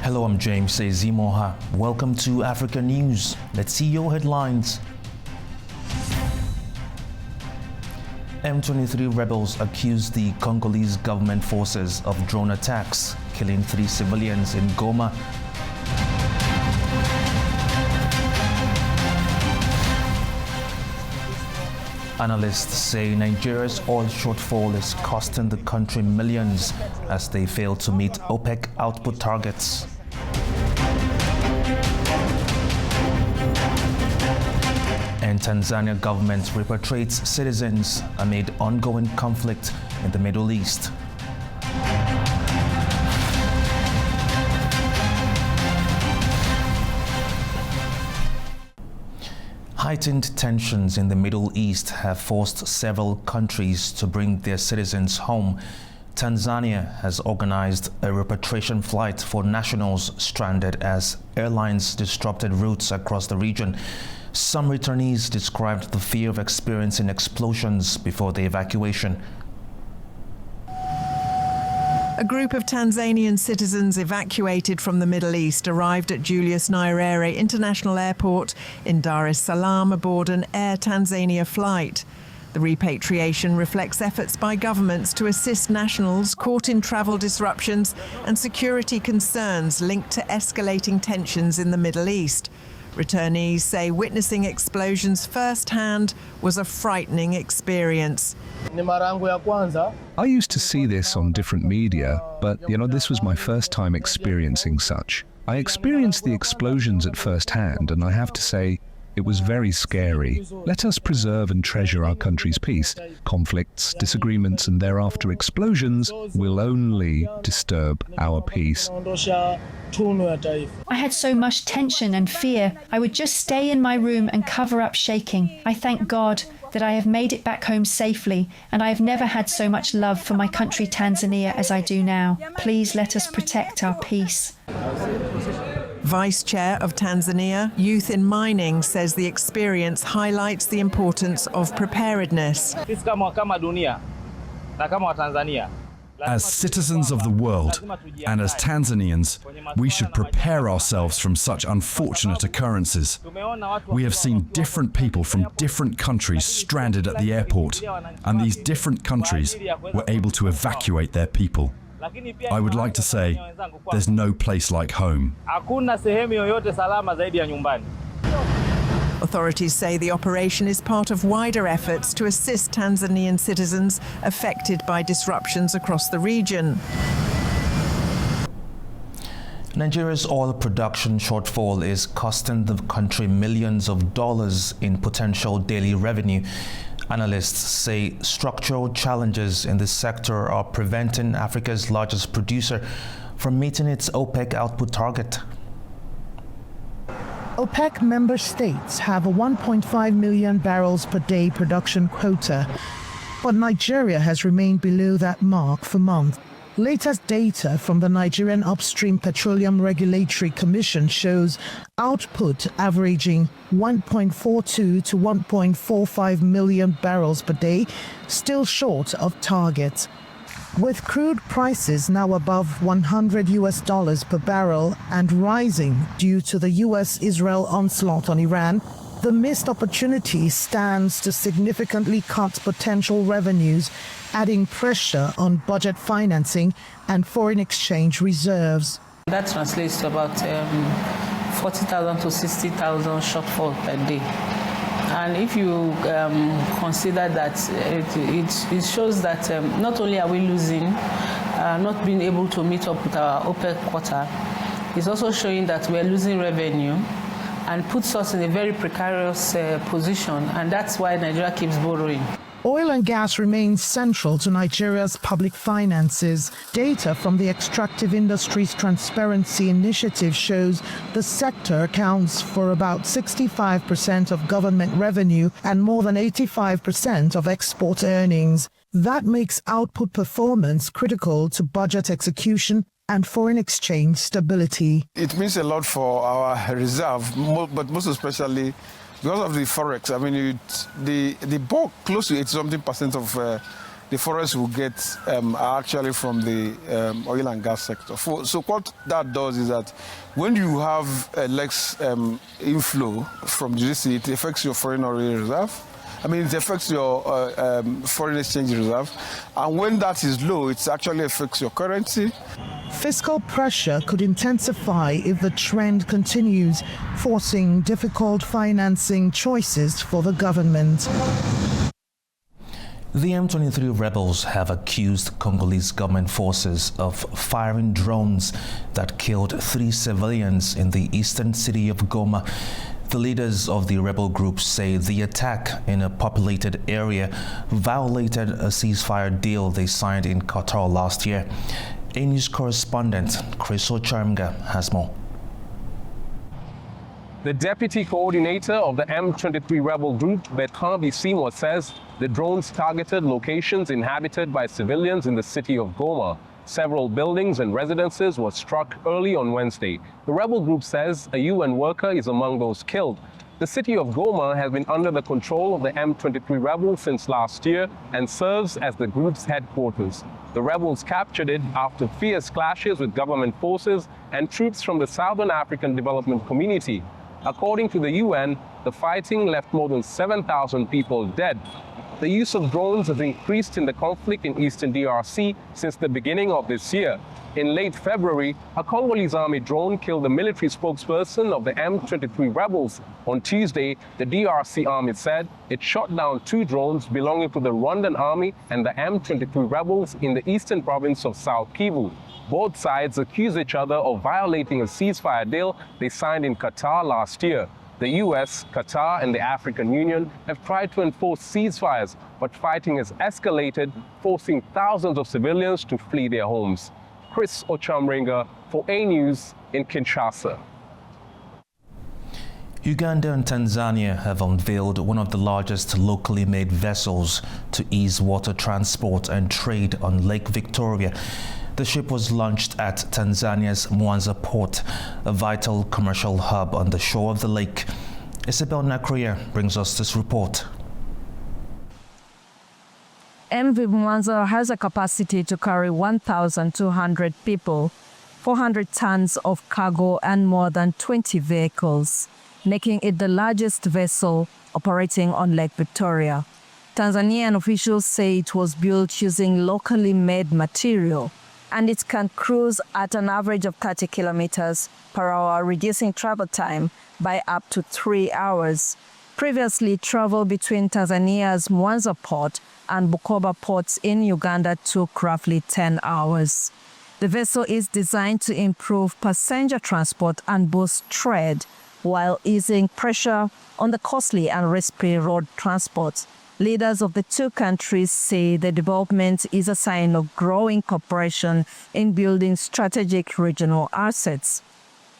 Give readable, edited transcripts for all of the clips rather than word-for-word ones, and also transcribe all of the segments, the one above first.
Hello, I'm James Sezimoha. Welcome to Africa News. Let's see your headlines. M23 rebels accuse the Congolese government forces of drone attacks, killing 3 civilians in Goma. Analysts say Nigeria's oil shortfall is costing the country millions as they fail to meet OPEC output targets. And Tanzania government repatriates citizens amid ongoing conflict in the Middle East. Heightened tensions in the Middle East have forced several countries to bring their citizens home. Tanzania has organized a repatriation flight for nationals stranded as airlines disrupted routes across the region. Some returnees described the fear of experiencing explosions before the evacuation. A group of Tanzanian citizens evacuated from the Middle East arrived at Julius Nyerere International Airport in Dar es Salaam aboard an Air Tanzania flight. The repatriation reflects efforts by governments to assist nationals caught in travel disruptions and security concerns linked to escalating tensions in the Middle East. Returnees say witnessing explosions firsthand was a frightening experience. I used to see this on different media, but this was my first time experiencing such. I experienced the explosions at first hand, and I have to say, it was very scary. Let us preserve and treasure our country's peace. Conflicts, disagreements, and thereafter explosions will only disturb our peace. I had so much tension and fear. I would just stay in my room and cover up shaking. I thank God that I have made it back home safely, and I have never had so much love for my country Tanzania as I do now. Please let us protect our peace. Vice Chair of Tanzania Youth in Mining says the experience highlights the importance of preparedness. As citizens of the world and as Tanzanians, we should prepare ourselves from such unfortunate occurrences. We have seen different people from different countries stranded at the airport, and these different countries were able to evacuate their people. I would like to say, there's no place like home. Authorities say the operation is part of wider efforts to assist Tanzanian citizens affected by disruptions across the region. Nigeria's oil production shortfall is costing the country millions of dollars in potential daily revenue. Analysts say structural challenges in this sector are preventing Africa's largest producer from meeting its OPEC output target. OPEC member states have a 1.5 million barrels per day production quota, but Nigeria has remained below that mark for months. Latest data from the Nigerian Upstream Petroleum Regulatory Commission shows output averaging 1.42 to 1.45 million barrels per day, still short of target. With crude prices now above $100 per barrel and rising due to the US-Israel onslaught on Iran, the missed opportunity stands to significantly cut potential revenues, adding pressure on budget financing and foreign exchange reserves. That translates to about 40,000 to 60,000 shortfall per day. And if you consider that it shows that not only are we losing, not being able to meet up with our OPEC quota, it's also showing that we're losing revenue and puts us in a very precarious position, and that's why Nigeria keeps borrowing. Oil and gas remains central to Nigeria's public finances. Data from the Extractive Industries Transparency Initiative shows the sector accounts for about 65% of government revenue and more than 85% of export earnings. That makes output performance critical to budget execution and foreign exchange stability. It means a lot for our reserve, but most especially because of the forex. I mean, the bulk, close to 80-something% of the forest will get are actually from the oil and gas sector. So what that does is that when you have less inflow from GDC, it affects your foreign oil reserve. I mean, it affects your foreign exchange reserve. And when that is low, it actually affects your currency. Fiscal pressure could intensify if the trend continues, forcing difficult financing choices for the government. The M23 rebels have accused Congolese government forces of firing drones that killed 3 civilians in the eastern city of Goma. The leaders of the rebel group say the attack in a populated area violated a ceasefire deal they signed in Qatar last year. A news correspondent, Chris Ochamga, has more. The deputy coordinator of the M23 rebel group, Bertrand Bisimwa, says the drones targeted locations inhabited by civilians in the city of Goma. Several buildings and residences were struck early on Wednesday. The rebel group says a UN worker is among those killed. The city of Goma has been under the control of the M23 rebels since last year and serves as the group's headquarters. The rebels captured it after fierce clashes with government forces and troops from the Southern African Development Community. According to the UN, the fighting left more than 7,000 people dead. The use of drones has increased in the conflict in eastern DRC since the beginning of this year. In late February, a Congolese army drone killed the military spokesperson of the M23 rebels. On Tuesday, the DRC army said it shot down 2 drones belonging to the Rwandan army and the M23 rebels in the eastern province of South Kivu. Both sides accuse each other of violating a ceasefire deal they signed in Qatar last year. The US, Qatar, and the African Union have tried to enforce ceasefires, but fighting has escalated, forcing thousands of civilians to flee their homes. Chris Ochamrenga for A News in Kinshasa. Uganda and Tanzania have unveiled one of the largest locally made vessels to ease water transport and trade on Lake Victoria. The ship was launched at Tanzania's Mwanza port, a vital commercial hub on the shore of the lake. Isabel Nakria brings us this report. MV Mwanza has a capacity to carry 1,200 people, 400 tons of cargo and more than 20 vehicles, making it the largest vessel operating on Lake Victoria. Tanzanian officials say it was built using locally made material, and it can cruise at an average of 30 kilometers per hour, reducing travel time by up to 3 hours. Previously, travel between Tanzania's Mwanza port and Bukoba ports in Uganda took roughly 10 hours. The vessel is designed to improve passenger transport and boost trade while easing pressure on the costly and risky road transport. Leaders of the 2 countries say the development is a sign of growing cooperation in building strategic regional assets.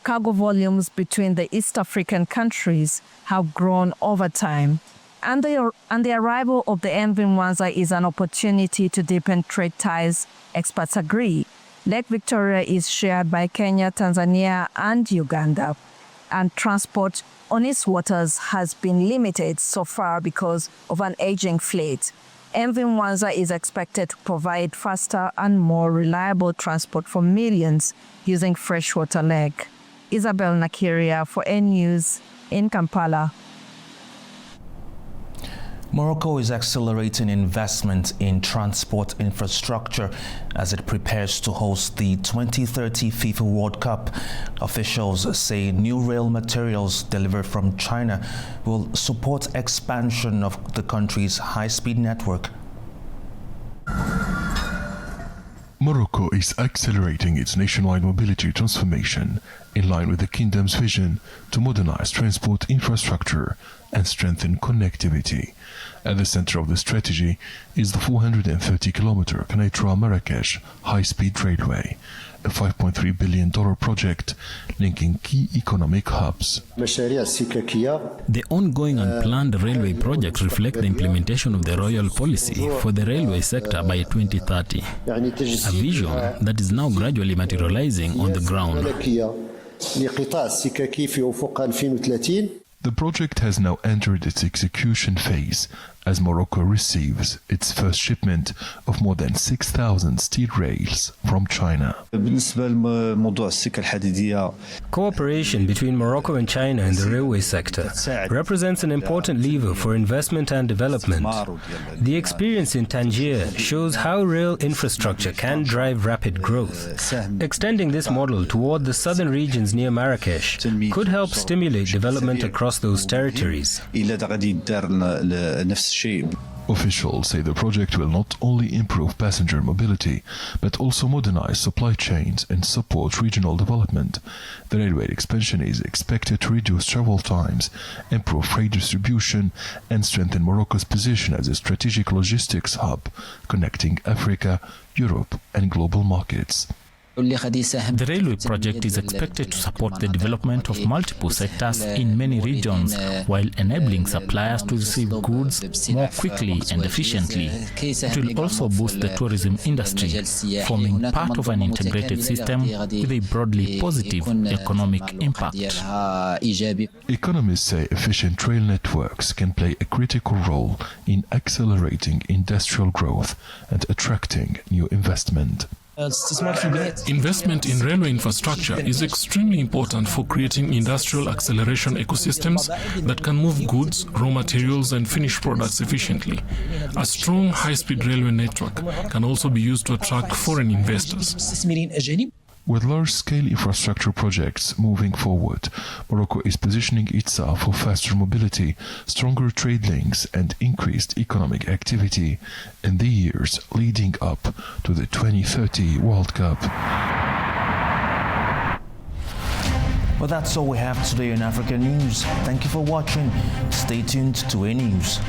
Cargo volumes between the East African countries have grown over time, and the arrival of the MV Mwanza is an opportunity to deepen trade ties, experts agree. Lake Victoria is shared by Kenya, Tanzania, and Uganda, and transport on its waters has been limited so far because of an aging fleet. MV Mwanza is expected to provide faster and more reliable transport for millions using freshwater lake. Isabel Nakiria for N News in Kampala. Morocco is accelerating investment in transport infrastructure as it prepares to host the 2030 FIFA World Cup. Officials say new rail materials delivered from China will support expansion of the country's high-speed network. Morocco is accelerating its nationwide mobility transformation in line with the kingdom's vision to modernize transport infrastructure and strengthen connectivity. At the center of the strategy is the 430-kilometer Kenitra-Marrakesh high-speed railway, a $5.3 billion project linking key economic hubs. The ongoing and planned railway projects reflect the implementation of the royal policy for the railway sector by 2030, a vision that is now gradually materializing on the ground. The project has now entered its execution phase as Morocco receives its first shipment of more than 6,000 steel rails from China. Cooperation between Morocco and China in the railway sector represents an important lever for investment and development. The experience in Tangier shows how rail infrastructure can drive rapid growth. Extending this model toward the southern regions near Marrakesh could help stimulate development across those territories. Officials say the project will not only improve passenger mobility, but also modernize supply chains and support regional development. The railway expansion is expected to reduce travel times, improve freight distribution, and strengthen Morocco's position as a strategic logistics hub, connecting Africa, Europe, and global markets. The railway project is expected to support the development of multiple sectors in many regions while enabling suppliers to receive goods more quickly and efficiently. It will also boost the tourism industry, forming part of an integrated system with a broadly positive economic impact. Economists say efficient rail networks can play a critical role in accelerating industrial growth and attracting new investment. Investment in railway infrastructure is extremely important for creating industrial acceleration ecosystems that can move goods, raw materials, and finished products efficiently. A strong high-speed railway network can also be used to attract foreign investors. With large-scale infrastructure projects moving forward, Morocco is positioning itself for faster mobility, stronger trade links, and increased economic activity in the years leading up to the 2030 World Cup. Well, that's all we have today in African News. Thank you for watching. Stay tuned to A News.